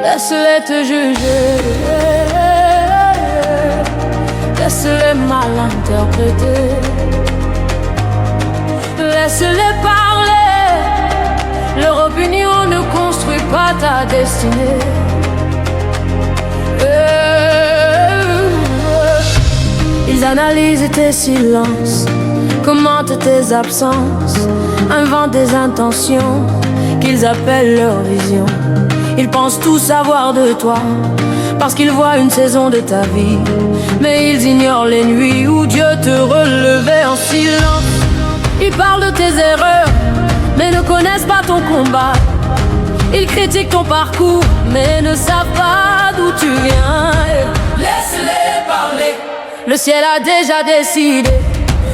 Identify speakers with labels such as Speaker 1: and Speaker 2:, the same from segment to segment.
Speaker 1: Laisse-les te juger, laisse-les mal interpréter, laisse-les parler. Leur opinion ne construit pas ta destinée. Ils analysent tes silences, commentent tes absences, inventent des intentions qu'ils appellent leur vision. Ils pensent tout savoir de toi, parce qu'ils voient une saison de ta vie. Mais ils ignorent les nuits où Dieu te relevait en silence. Ils parlent de tes erreurs, mais ne connaissent pas ton combat. Ils critiquent ton parcours, mais ne savent pas d'où tu viens. Laisse-les parler. Le ciel a déjà décidé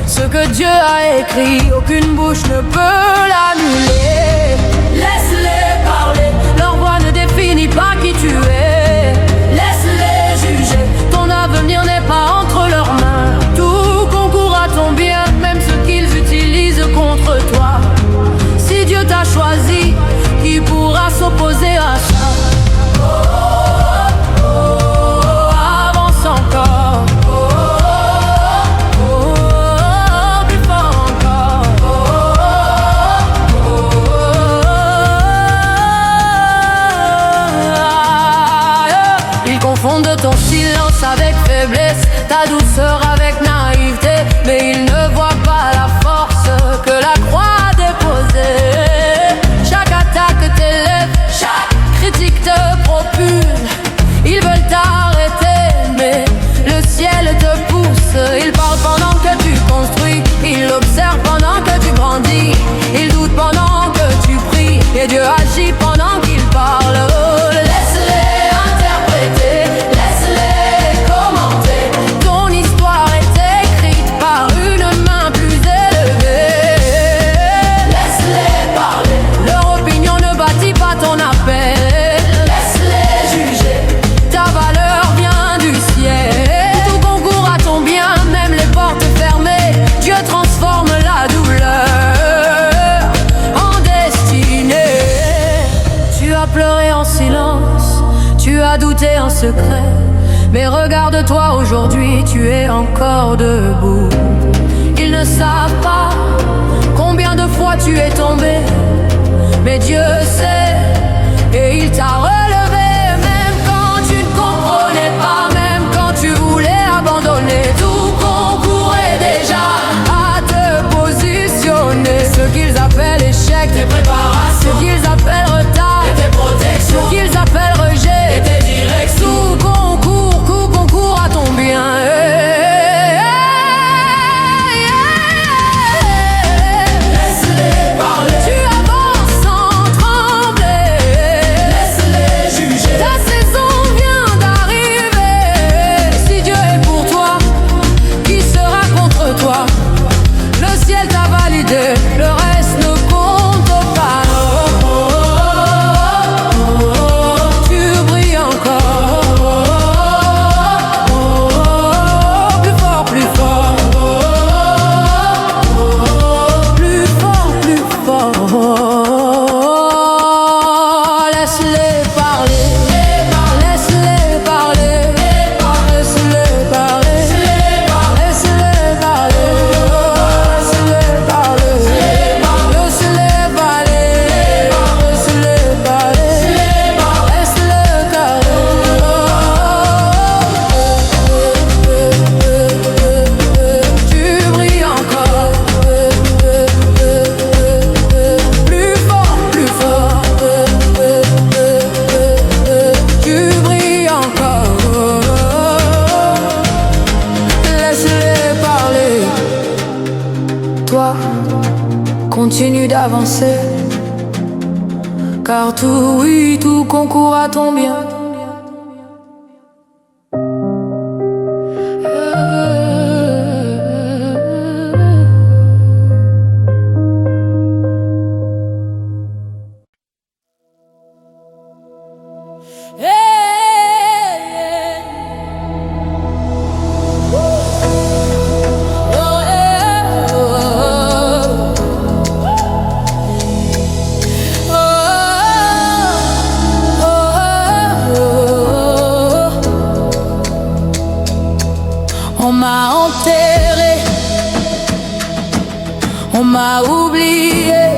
Speaker 1: ce que Dieu a écrit. Aucune bouche ne peut l'annuler. Laisse-les parler. Leur voix ne définit pas qui tu es. Laisse-les juger. Ton avenir n'est pas entre leurs mains. Tout concourt à ton bien, même ce qu'ils utilisent contre toi. Si Dieu t'a choisi, qui pourra s'opposer à ça? Avance encore. Plus fort encore. Ils confondent ton silence avec faiblesse, ta douceur avec naïveté, mais ils ne voient pas la force que la croix a déposée. Chaque attaque t'élève, chaque critique te propulse. Ils veulent t'arrêter, mais le ciel te pousse. Ils parlent pendant que tu construis, ils observent pendant que tu grandis. Ils doutent pendant que tu pries, et Dieu agit pendant qu'il parle. Laisse-les interpréter, laisse-les commenter. Ton histoire est écrite par une main plus élevée. Laisse-les parler. Leur opinion ne bâtit pas ton appel. Laisse-les juger. Ta valeur vient du ciel. Tout concourt à ton bien, même les portes fermées. Dieu transforme la douleur en destinée. Tu as pleuré en silence, tu as douté en secret, mais regarde-toi aujourd'hui, tu es encore debout. Ils ne savent pas combien de fois tu es tombé, mais Dieu sait, et il t'a relevé. Même quand tu ne comprenais pas, même quand tu voulais abandonner, tout concourait déjà à te positionner. Ce qu'ils appellent échec, tes préparations, ce qu'ils appellent retard, et tes protections, ce qu'ils appellent rejet, et tes directions. Tout concourt à ton bien. Laisse-les parler. Tu avances sans trembler. Laisse-les juger. Ta saison vient d'arriver. Si Dieu est pour toi, qui sera contre toi? Le ciel t'a validé, le reste ne compte pas. Tu brilles encore. Plus fort, plus fort. Plus fort, plus fort. Laisse-les parler. Laisse-les parler. Laisse-les parler. Laisse-les parler. Laisse-les parler. Laisse-les parler. Laisse-les parler. Laisse-les parler. Tu brilles encore. Plus fort, plus fort. Tu brilles encore. Laisse-les parler. Toi, continue d'avancer, car tout, oui, tout concourt à ton bien. On m'a enterré, on m'a oublié,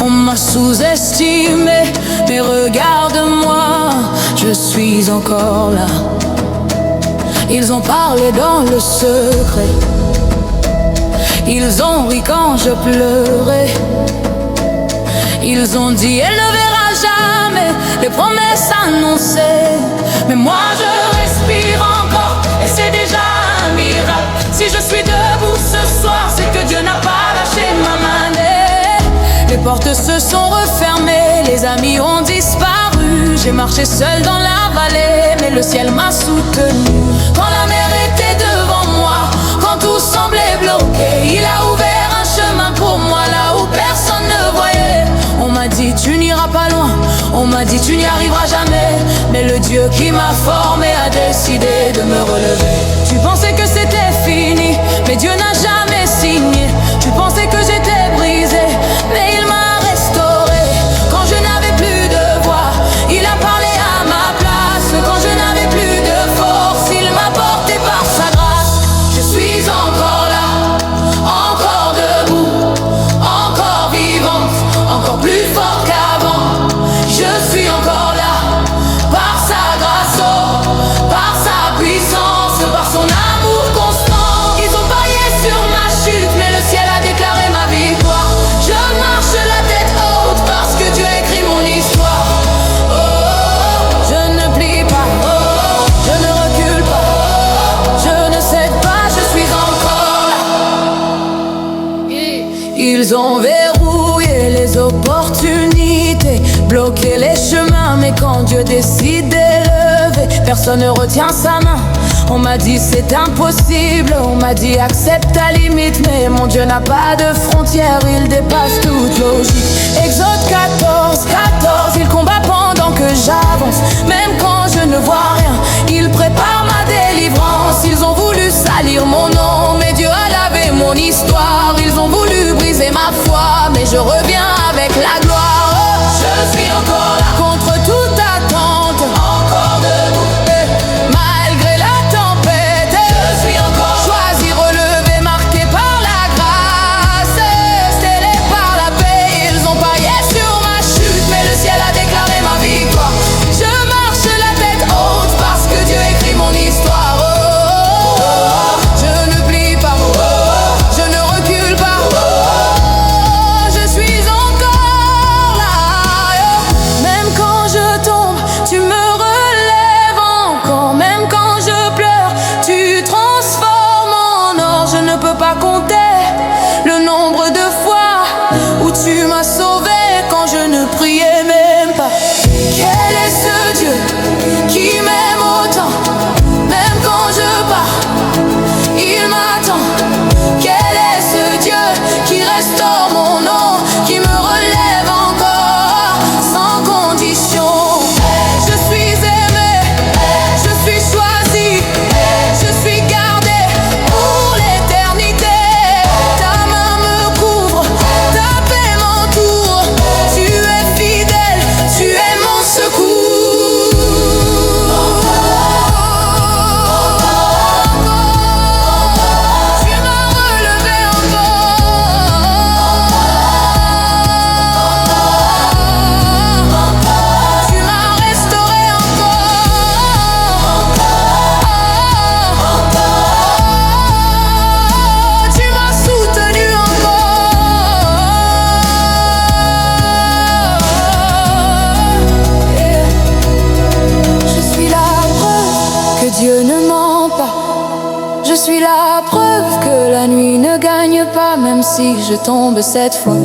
Speaker 1: on m'a sous-estimé. Mais regarde-moi, je suis encore là. Ils ont parlé dans le secret, ils ont ri quand je pleurais. Ils ont dit elle ne verra jamais les promesses annoncées. Mais moi je respire encore et c'est déjà un miracle. Si je suis debout ce soir, c'est que Dieu n'a pas lâché ma main. Les portes se sont refermées, les amis ont disparu. J'ai marché seul dans la vallée, mais le ciel m'a soutenu. Quand la mer était devant moi, quand tout semblait bloqué, il a ouvert un chemin pour moi là où personne ne voyait. On m'a dit tu n'iras pas loin, on m'a dit tu n'y arriveras jamais. Mais le Dieu qui m'a formé a décidé de me relever. Tu pensais que c'était fini, mais Dieu n'a jamais signé. Tu pensais que j'étais brisé, mais il m'a restauré. Quand je n'avais plus de voix, il a parlé à ma place. Quand je n'avais plus de force, il m'a porté par sa grâce. Je suis encore là, encore debout, encore vivante, encore plus forte qu'avant. Je suis encore là, par sa grâce, oh, par sa puissance, par son amour constant. Ils ont parié sur ma chute, mais le ciel a déclaré ma victoire. Je marche la tête haute parce que Dieu écrit mon histoire. Oh, oh, je ne plie pas, oh, je ne recule pas, je ne cède pas, je suis encore là. Ils ont verrouillé les opportunités, bloqué les chemins, mais quand Dieu décide d'élever, personne ne retient sa main. On m'a dit c'est impossible, on m'a dit accepte ta limite. Mais mon Dieu n'a pas de frontières, il dépasse toute logique. Exode 14, 14, il combat pendant que j'avance. Même quand je ne vois rien, il prépare ma délivrance. Ils ont voulu salir mon nom, mais Dieu a lavé mon histoire. Ils ont voulu briser ma foi, mais je reviens avec la gloire. Oh, je suis encore là, contre toute attente, encore debout. Malgré la tempête, je suis encore choisi, relevé, marqué par la grâce, scellé par la paix. Ils ont parié sur ma chute, mais le ciel a déclaré ma victoire. Je marche la tête haute parce que Dieu écrit mon histoire. Oh, oh, oh, je ne plie pas, oh, oh, je ne recule pas, oh, oh, je suis encore là. Oh. Même quand je tombe, tu me relèves encore. Même quand je pleure, tu transformes en or. Je ne peux pas compter le nombre de fois où tu m'as sauvé quand je ne priais même pas. Quel est ce Dieu qui m'aime autant? Même quand je pars, il m'attend. Quel est ce Dieu qui restaure mon nom, qui me relève encore sans condition? Je suis aimé, je suis choisi, je suis gardé pour l'éternité. Ta main me couvre, ta paix m'entoure. Tu es fidèle, tu es mon secours. Tu m'as relevé encore. Tu m'as restauré encore. Tu m'as soutenu encore. Je suis la preuve que Dieu ne ment pas. Je suis la preuve que la nuit ne gagne pas. Même si je tombe cette fois,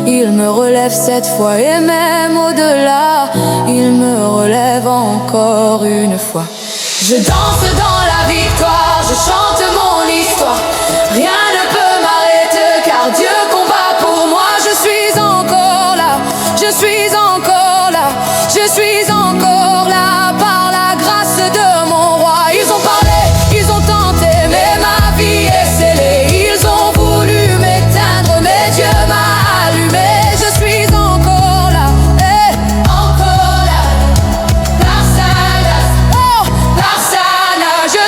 Speaker 1: il me relève cette fois. Et même au-delà, il me relève encore une fois. Je danse dans la victoire, je chante mon histoire. Rien ne peut m'arrêter car Dieu combat pour moi. Je suis encore là, je suis encore là, je suis encore là par la grâce de mon roi. Ils ont parlé, ils ont tenté, mais ma vie est scellée. Ils ont voulu m'éteindre, mais Dieu m'a allumé. Je suis encore là, encore là, par sa grâce, oh, par sa grâce. Je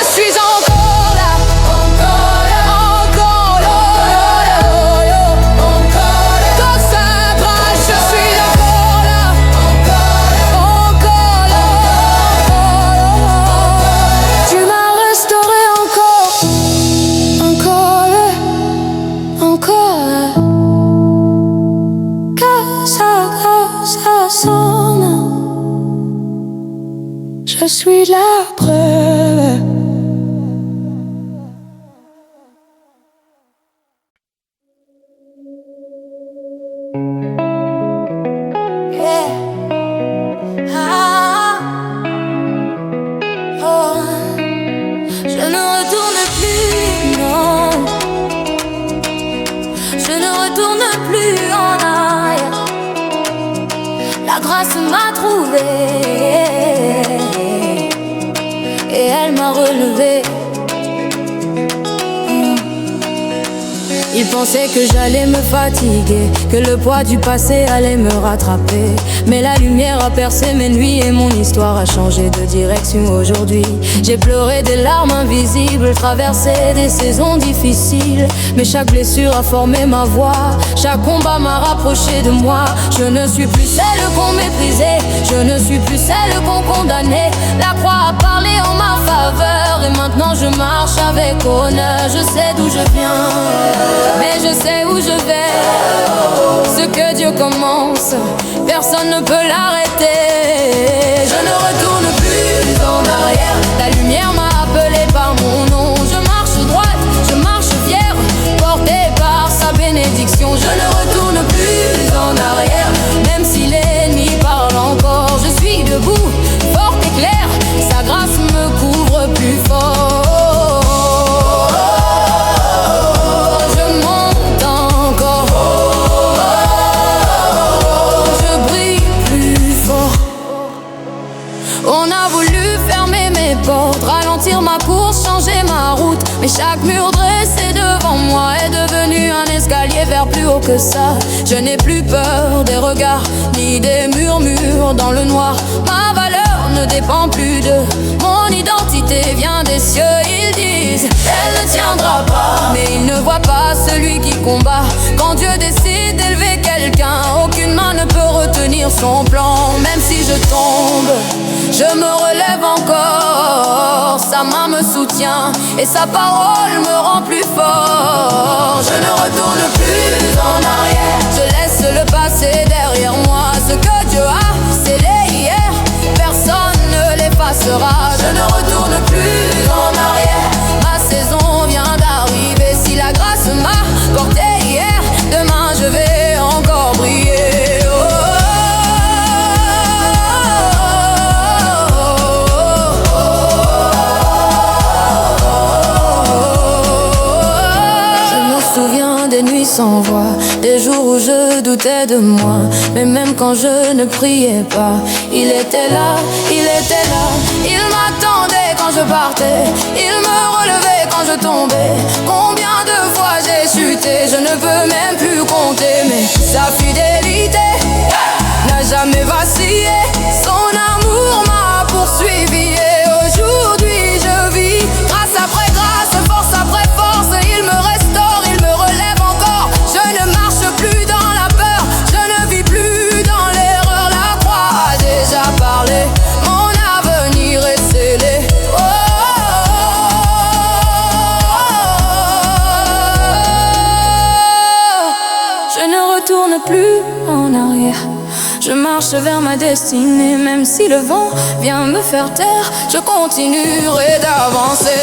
Speaker 1: ne retourne plus, non. Je ne retourne plus en arrière. La grâce m'a trouvé et elle m'a relevé. Il pensait que j'allais me fatiguer, que le poids du passé allait me rattraper. Mais la lumière a percé mes nuits et mon histoire a changé de direction aujourd'hui. J'ai pleuré des larmes invisibles, traversé des saisons difficiles. Mais chaque blessure a formé ma voix, chaque combat m'a rapproché de moi. Je ne suis plus celle qu'on méprisait, je ne suis plus celle qu'on condamnait. La croix a parlé en ma faveur et maintenant je marche avec honneur. Je sais d'où je viens, mais je sais où je vais. Ce que Dieu commence, personne ne peut l'arrêter. Je ne retourne plus en arrière. La lumière m'a appelé par mon nom. Je marche droite, je marche fière, porté par sa bénédiction. Je ne retourne plus en arrière. Même si l'ennemi parle encore, je suis debout, forte et claire. Sa grâce me couvre plus fort. On a voulu fermer mes portes, ralentir ma course, changer ma route. Mais chaque mur dressé devant moi est devenu un escalier vers plus haut que ça. Je n'ai plus peur des regards, ni des murmures dans le noir. Ma valeur ne dépend plus de mon identité, vient des cieux. Ils disent, elle ne tiendra pas. Mais ils ne voient pas celui qui combat. Quand Dieu décide d'élever quelqu'un, aucune main ne peut retenir son plan. Même si je tombe, je me relève encore. Sa main me soutient et sa parole me rend plus fort. Je ne retourne plus en arrière. Je laisse le passé derrière moi. Ce que Dieu a scellé hier, personne ne l'effacera. Je ne retourne plus en arrière. Ma saison vient d'arriver. Si la grâce m'a porté hier, demain je vais encore briller. Des nuits sans voix, des jours où je doutais de moi. Mais même quand je ne priais pas, il était là, il était là. Il m'attendait quand je partais, il me relevait quand je tombais. Combien de fois j'ai chuté, je ne peux même plus compter. Mais sa fidélité n'a jamais vacillé. Son amour m'a poursuivi et aujourd'hui je vis grâce après grâce, force après force. Il me restaure, il me relève encore. Je ne marche plus dans la peur, je ne vis plus dans l'erreur. La croix a déjà parlé, mon avenir est scellé. Oh, je ne retourne plus en arrière. Je marche vers ma destinée, même si le vent vient me faire taire. Je continuerai d'avancer.